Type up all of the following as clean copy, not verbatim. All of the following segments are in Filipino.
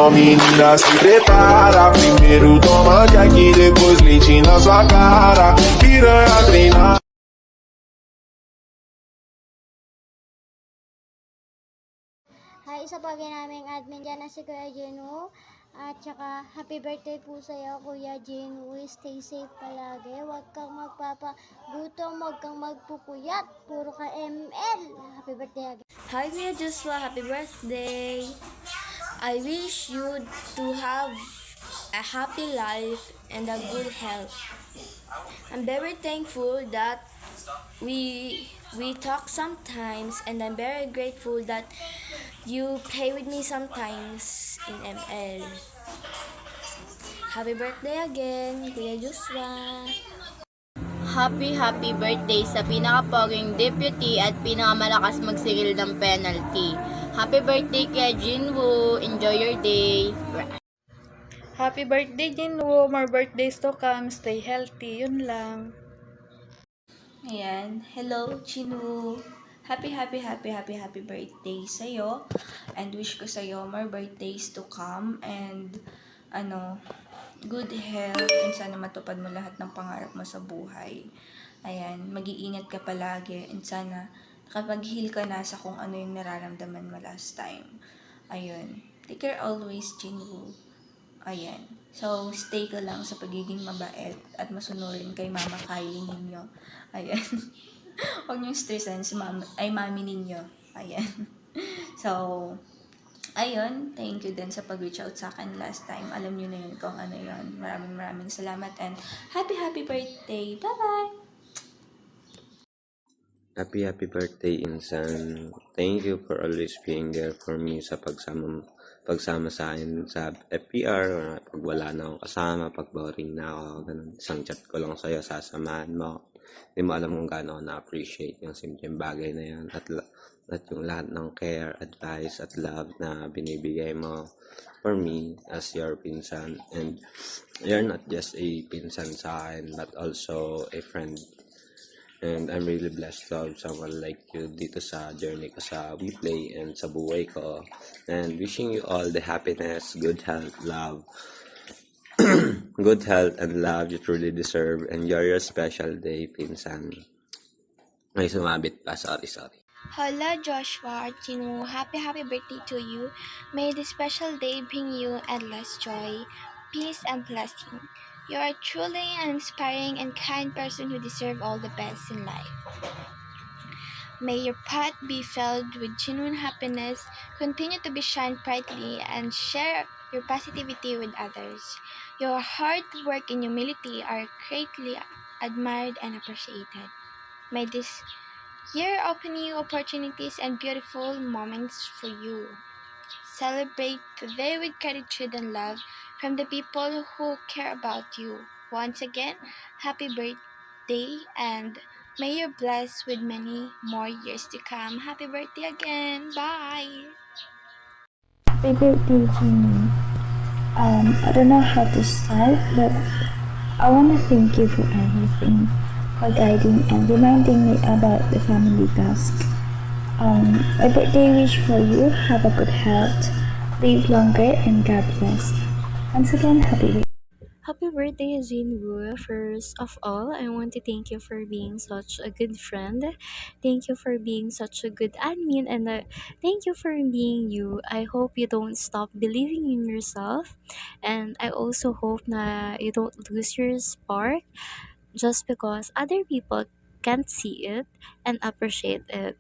Então menina se prepara, primeiro toma Jack, depois leite na sua cara, piranha treinar. Hi, isa pa naming admin dyan na si Kuya Jenu. At saka, happy birthday po sa'yo, Kuya Jenu. Stay safe palagi. Huwag kang magpapagutom, huwag kang magpupuyat. Puro ka ML. Happy birthday again. Hi Kuya Joshua, happy birthday! I wish you to have a happy life and a good health. I'm very thankful that we talk sometimes, and I'm very grateful that you play with me sometimes in ML. Happy birthday again, Kuya Joshua! Happy birthday sa pinakapoging deputy at pinakamalakas magsingil ng penalty. Happy birthday kay Jinwoo. Enjoy your day. Happy birthday, Jinwoo. More birthdays to come. Stay healthy. Yun lang. Ayan. Hello, Jinwoo. Happy birthday sa'yo. And wish ko sa'yo more birthdays to come. And, good health. And sana matupad mo lahat ng pangarap mo sa buhay. Ayan. Mag-iingat ka palagi. And sana nakapag-heal ka na sa kung ano yung nararamdaman mo last time. Ayun. Take care always, Jinwoo. Ayan. So, stay ka lang sa pagiging mabait at masunurin kay Mama Kylie ninyo. Ayan. Huwag niyong stressan si mami ninyo. Ayan. So, ayun. Thank you din sa pag-reach out sa akin last time. Alam niyo na yun kung ano yun. Maraming salamat and happy birthday. Bye-bye! Happy birthday, Insan. Thank you for always being there for me sa pagsama sa akin sa FPR, or pag wala na akong kasama, pag boring na ako, ganun. Isang chat ko lang sa'yo, sasamahan mo. Hindi mo alam kung gaano ako na-appreciate yung simpleng bagay na yan, at yung lahat ng care, advice, at love na binibigay mo for me as your pinsan. And you're not just a pinsan sa akin, but also a friend. And I'm really blessed to have someone like you dito sa journey ko sa WePlay and sa buhay ko. And wishing you all the happiness, good health, love. Good health and love you truly deserve. Enjoy your special day, pinsan. Ay, sumabit pa. Sorry. Hola Joshua Archino, happy birthday to you. May this special day bring you endless joy, peace and blessing. You are truly an inspiring and kind person who deserve all the best in life. May your path be filled with genuine happiness, continue to be shine brightly, and share your positivity with others. Your hard work and humility are greatly admired and appreciated. May this year open new opportunities and beautiful moments for you. Celebrate today with gratitude and love from the people who care about you. Once again, happy birthday and may you're blessed with many more years to come. Happy birthday again. Bye. Happy birthday, Jimmy. I don't know how to start, but I want to thank you for everything, for guiding and reminding me about the family task. My birthday wish for you, have a good health, live longer, and God bless. Once again, happy birthday. Happy birthday, Jinwoo. First of all, I want to thank you for being such a good friend. Thank you for being such a good admin, and thank you for being you. I hope you don't stop believing in yourself, and I also hope na you don't lose your spark just because other people can't see it and appreciate it.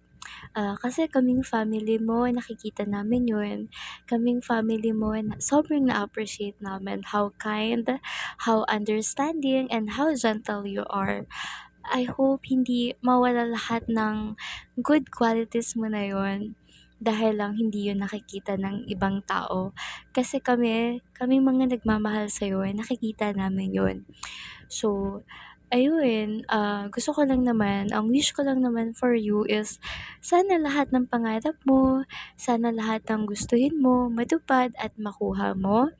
Kasi kaming family mo, nakikita namin yun. Kaming family mo, sobrang na-appreciate namin how kind, how understanding, and how gentle you are. I hope hindi mawala lahat ng good qualities mo na yun dahil lang hindi yun nakikita ng ibang tao. Kasi kami mga nagmamahal sa'yo, nakikita namin yun. So, ayun, gusto ko lang naman, ang wish ko lang naman for you is sana lahat ng pangarap mo, sana lahat ng gustuhin mo, matupad at makuha mo.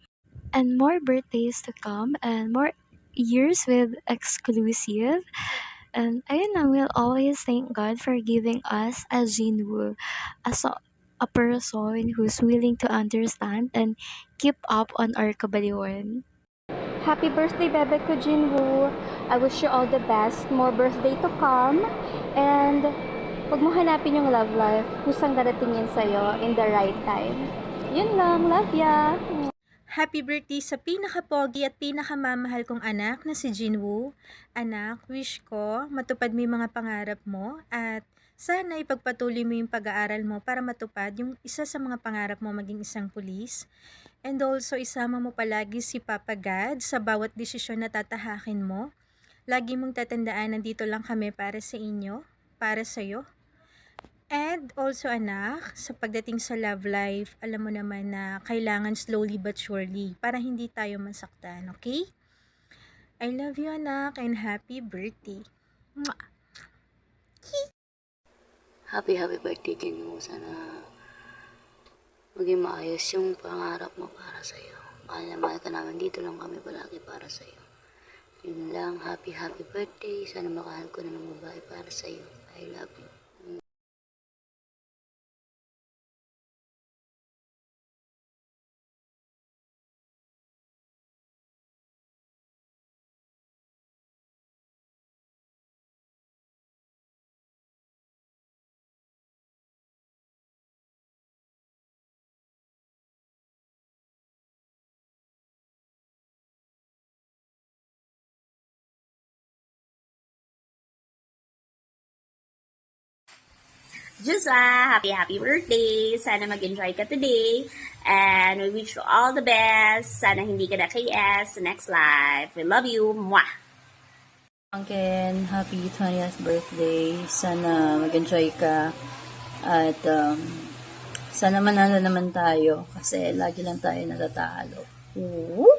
And more birthdays to come and more years with exclusive. And ayun lang, we'll always thank God for giving us a Jinwoo. a person who's willing to understand and keep up on our kabaliwan. Happy birthday, Bebe ko Jinwoo. I wish you all the best. More birthday to come. And huwag mo hanapin yung love life. Kusang darating yan sa'yo in the right time. Yun lang. Love ya! Happy birthday sa pinaka-pogi at pinaka-mamahal kong anak na si Jinwoo. Anak, wish ko matupad mo yung mga pangarap mo at sana ipagpatuloy mo yung pag-aaral mo para matupad yung isa sa mga pangarap mo maging isang pulis. And also, isama mo palagi si Papa God sa bawat desisyon na tatahakin mo. Lagi mong tatandaan, nandito lang kami para sa inyo, para sa'yo. And also anak, sa pagdating sa love life, alam mo naman na kailangan slowly but surely para hindi tayo masaktan, okay? I love you anak and happy birthday. Mwah! Happy birthday din mo. Sana maging maayos yung pangarap mo para sa'yo. Mahal na mahal ka namin. Dito lang kami palagi para sa'yo. Yun lang. Happy birthday. Sana makahal ko na ng babae para sa'yo. I love you. Joshua, happy birthday! Sana mag-enjoy ka today. And we wish you all the best. Sana hindi ka na KS sa next life. We love you. Mwah! Ken, happy 20th birthday. Sana mag-enjoy ka. At sana manalo naman tayo. Kasi lagi lang tayo natatalo. Woo!